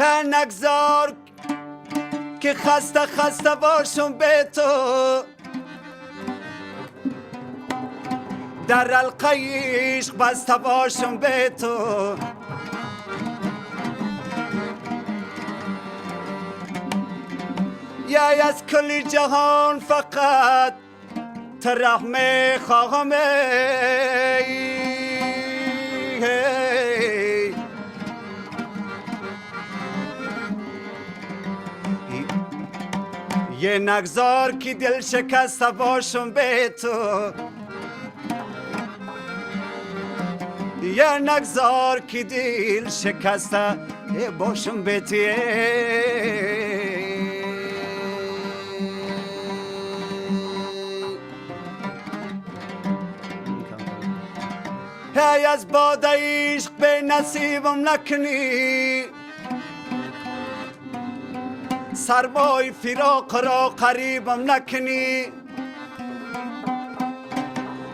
نگذار که خسته باشم به تو، در حلقه عشق بسته باشم به تو. یا از کل جهان فقط رحم خواهم، یه نگذار که دل شکسته باشم به تو، یه نگذار که دل شکسته باشم به تو. هی از باد عشق به نصیبم نکنی، سرمای فراق را قریبم نکنی.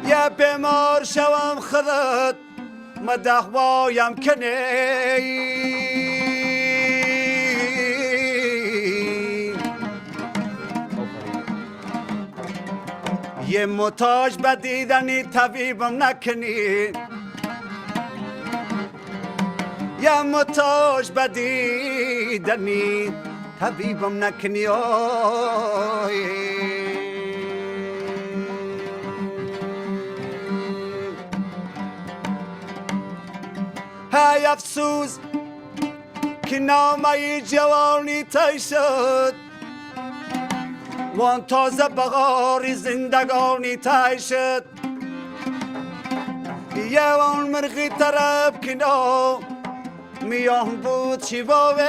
یا بیمار شوم خودت مدهوایم کنی، یه محتاج به دیدنی طبیبم نکنی، یا محتاج به دیدنی طبیبم نکنی. های افسوس که نامه جوانی تای شد، وان تازه بغار زندگانی تای شد. یه وان مرغی طرف که میان بود شیواوه،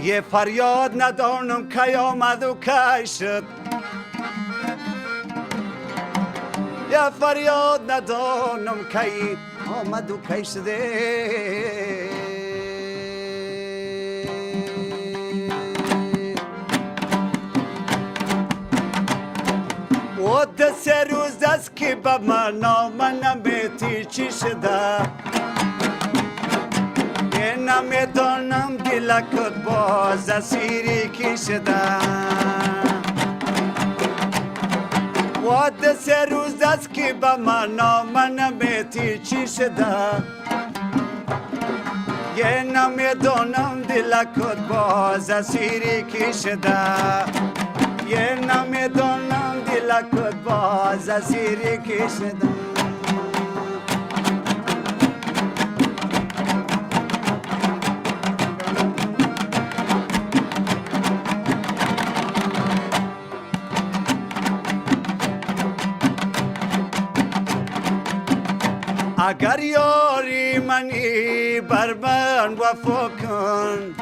یه فریاد ندانم کی آمد و کی شد، یه فریاد ندانم کی آمد و کی شده. و ده 3 روز است که به من نمیتی چی شده، یه نمیدانم دلکت باز اسیری کی شده. و ده 3 روز است که به من نمیتی چی شده، یه نمیدانم دلکت باز اسیری کی شده، یه نمیدانم دلکت باز اسیری کی شده. اگر یاری منی بر من وفا کن،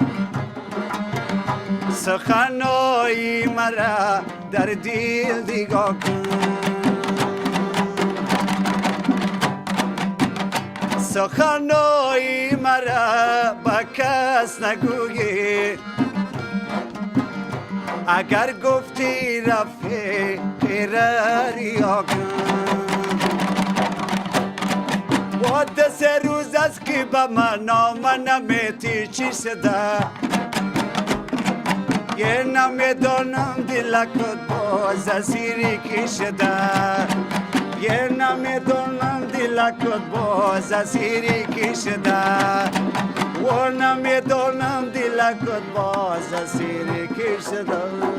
سخنای مرا در دل دیگاه کن. سخنای مرا با کس نگویی، اگر گفتی رفی ریا کن. و ده 3 روز است که به من نمیتی چی شده، یه نمیدانم دلکت باز اسیری کی شده، یه نمیدانم دلکت باز اسیری کی شده، و نمیدانم دلکت باز اسیری کی شده.